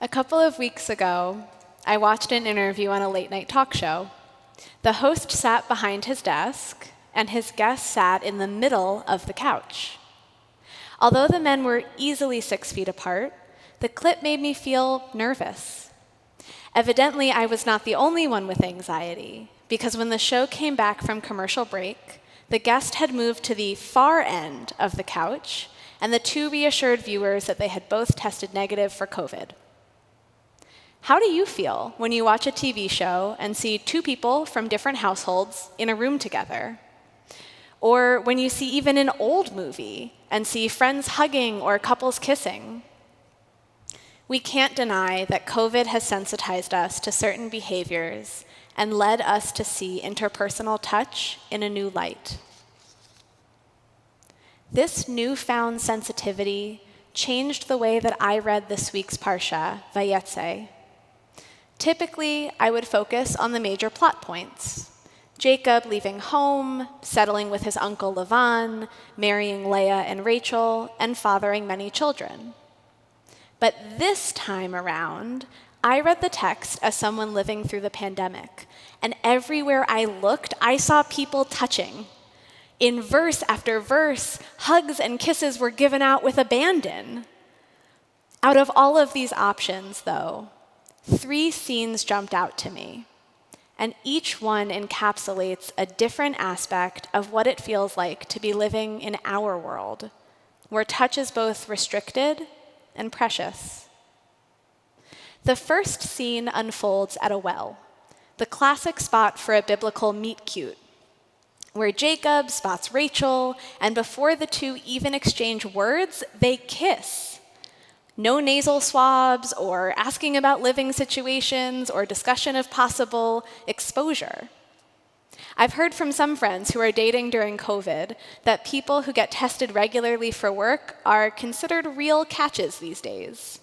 A couple of weeks ago, I watched an interview on a late-night talk show. The host sat behind his desk, and his guest sat in the middle of the couch. Although the men were easily 6 feet apart, the clip made me feel nervous. Evidently, I was not the only one with anxiety, because when the show came back from commercial break, the guest had moved to the far end of the couch, and the two reassured viewers that they had both tested negative for COVID. How do you feel when you watch a TV show and see two people from different households in a room together? Or when you see even an old movie and see friends hugging or couples kissing? We can't deny that COVID has sensitized us to certain behaviors and led us to see interpersonal touch in a new light. This newfound sensitivity changed the way that I read this week's Parsha, Vayetze. Typically, I would focus on the major plot points. Jacob leaving home, settling with his uncle Lavan, marrying Leah and Rachel, and fathering many children. But this time around, I read the text as someone living through the pandemic, and everywhere I looked, I saw people touching. In verse after verse, hugs and kisses were given out with abandon. Out of all of these options, though, 3 scenes jumped out to me, and each one encapsulates a different aspect of what it feels like to be living in our world, where touch is both restricted and precious. The first scene unfolds at a well, the classic spot for a biblical meet-cute, where Jacob spots Rachel, and before the two even exchange words, they kiss. No nasal swabs or asking about living situations or discussion of possible exposure. I've heard from some friends who are dating during COVID that people who get tested regularly for work are considered real catches these days.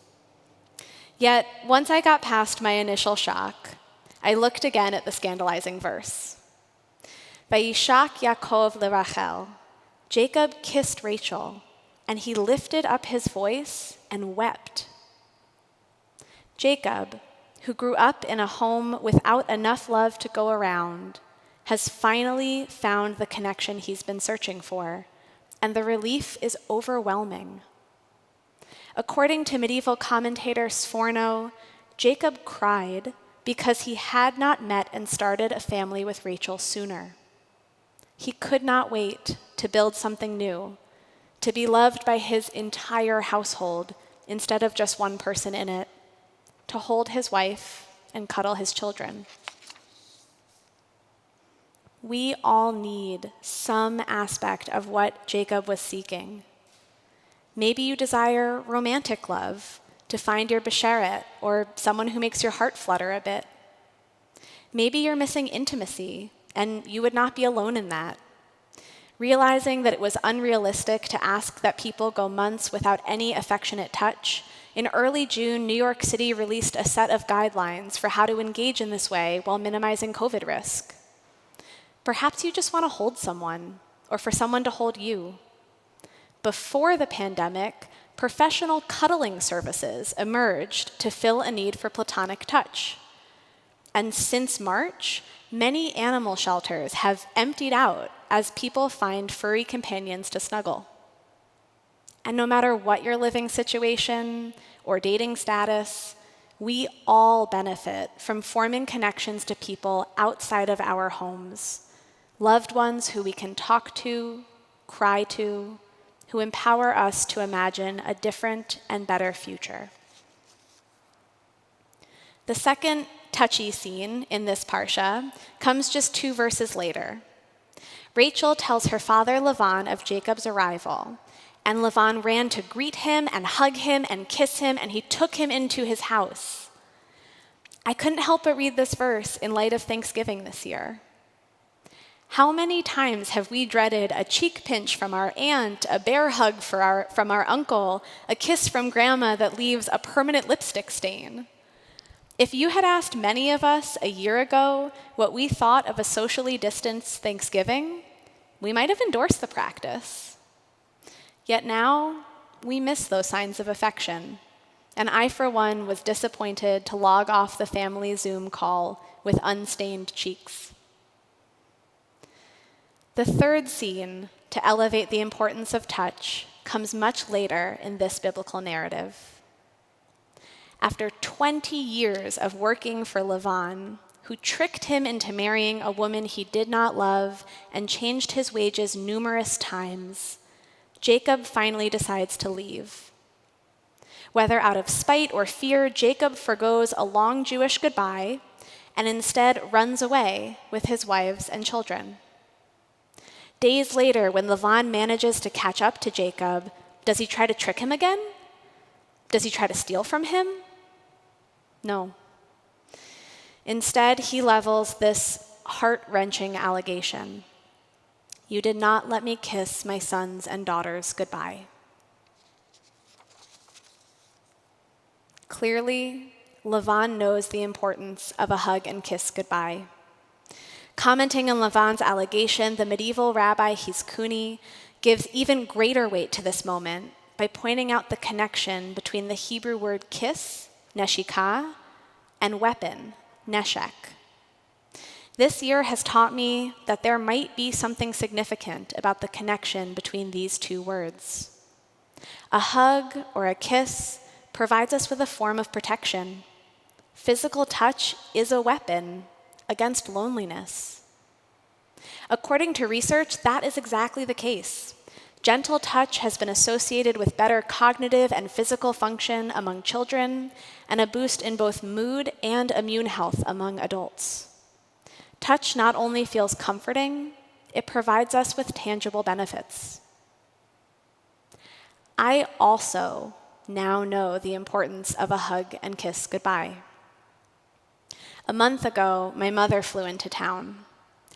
Yet, once I got past my initial shock, I looked again at the scandalizing verse. Vayishak Yaakov leRachel, Jacob kissed Rachel, and he lifted up his voice and wept. Jacob, who grew up in a home without enough love to go around, has finally found the connection he's been searching for, and the relief is overwhelming. According to medieval commentator Sforno, Jacob cried because he had not met and started a family with Rachel sooner. He could not wait to build something new, to be loved by his entire household instead of just one person in it, to hold his wife and cuddle his children. We all need some aspect of what Jacob was seeking. Maybe you desire romantic love, to find your besheret, or someone who makes your heart flutter a bit. Maybe you're missing intimacy, and you would not be alone in that. Realizing that it was unrealistic to ask that people go months without any affectionate touch, in early June, New York City released a set of guidelines for how to engage in this way while minimizing COVID risk. Perhaps you just want to hold someone, or for someone to hold you. Before the pandemic, professional cuddling services emerged to fill a need for platonic touch. And since March, many animal shelters have emptied out as people find furry companions to snuggle. And no matter what your living situation or dating status, we all benefit from forming connections to people outside of our homes, loved ones who we can talk to, cry to, who empower us to imagine a different and better future. The second touchy scene in this parsha comes just 2 verses later. Rachel tells her father Lavan of Jacob's arrival, and Lavan ran to greet him and hug him and kiss him, and he took him into his house. I couldn't help but read this verse in light of Thanksgiving this year. How many times have we dreaded a cheek pinch from our aunt, a bear hug from our uncle, a kiss from grandma that leaves a permanent lipstick stain? If you had asked many of us a year ago what we thought of a socially distanced Thanksgiving, we might have endorsed the practice. Yet now, we miss those signs of affection, and I, for one, was disappointed to log off the family Zoom call with unstained cheeks. The third scene to elevate the importance of touch comes much later in this biblical narrative. After 20 years of working for Lavan, who tricked him into marrying a woman he did not love and changed his wages numerous times, Jacob finally decides to leave. Whether out of spite or fear, Jacob forgoes a long Jewish goodbye and instead runs away with his wives and children. Days later, when Lavan manages to catch up to Jacob, does he try to trick him again? Does he try to steal from him? No. Instead, he levels this heart-wrenching allegation. You did not let me kiss my sons and daughters goodbye. Clearly, Lavan knows the importance of a hug and kiss goodbye. Commenting on Lavan's allegation, the medieval rabbi Hizkuni gives even greater weight to this moment by pointing out the connection between the Hebrew word kiss, neshikah, and weapon, neshek. This year has taught me that there might be something significant about the connection between these two words. A hug or a kiss provides us with a form of protection. Physical touch is a weapon against loneliness. According to research, that is exactly the case. Gentle touch has been associated with better cognitive and physical function among children and a boost in both mood and immune health among adults. Touch not only feels comforting, it provides us with tangible benefits. I also now know the importance of a hug and kiss goodbye. A month ago, my mother flew into town.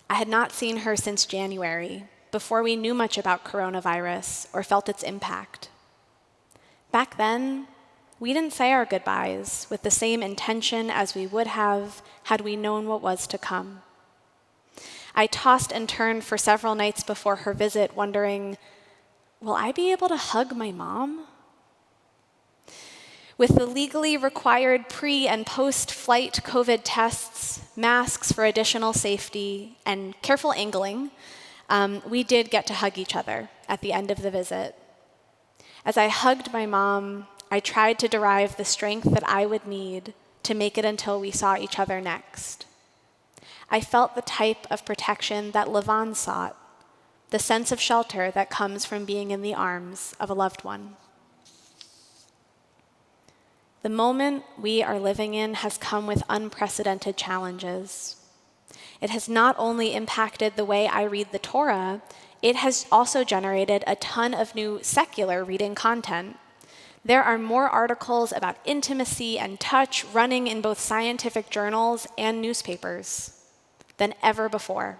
I had not seen her since January, before we knew much about coronavirus or felt its impact. Back then, we didn't say our goodbyes with the same intention as we would have had we known what was to come. I tossed and turned for several nights before her visit, wondering, will I be able to hug my mom? With the legally required pre- and post-flight COVID tests, masks for additional safety, and careful angling, we did get to hug each other at the end of the visit. As I hugged my mom, I tried to derive the strength that I would need to make it until we saw each other next. I felt the type of protection that Lavan sought, the sense of shelter that comes from being in the arms of a loved one. The moment we are living in has come with unprecedented challenges. It has not only impacted the way I read the Torah, it has also generated a ton of new secular reading content. There are more articles about intimacy and touch running in both scientific journals and newspapers than ever before.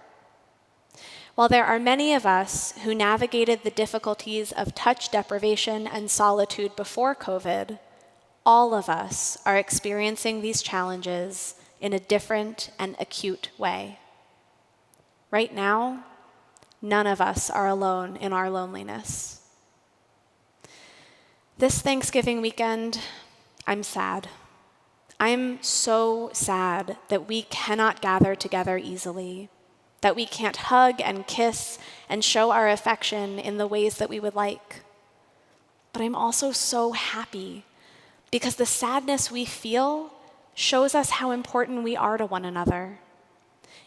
While there are many of us who navigated the difficulties of touch deprivation and solitude before COVID, all of us are experiencing these challenges in a different and acute way. Right now, none of us are alone in our loneliness. This Thanksgiving weekend, I'm sad. I'm so sad that we cannot gather together easily, that we can't hug and kiss and show our affection in the ways that we would like. But I'm also so happy because the sadness we feel shows us how important we are to one another.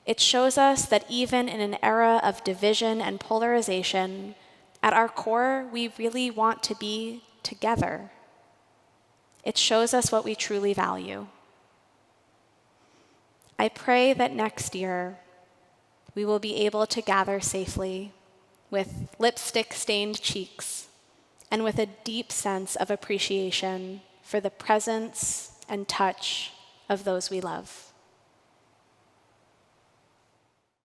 It shows us that even in an era of division and polarization, at our core, we really want to be together. It shows us what we truly value. I pray that next year, we will be able to gather safely with lipstick-stained cheeks and with a deep sense of appreciation for the presence and touch of those we love.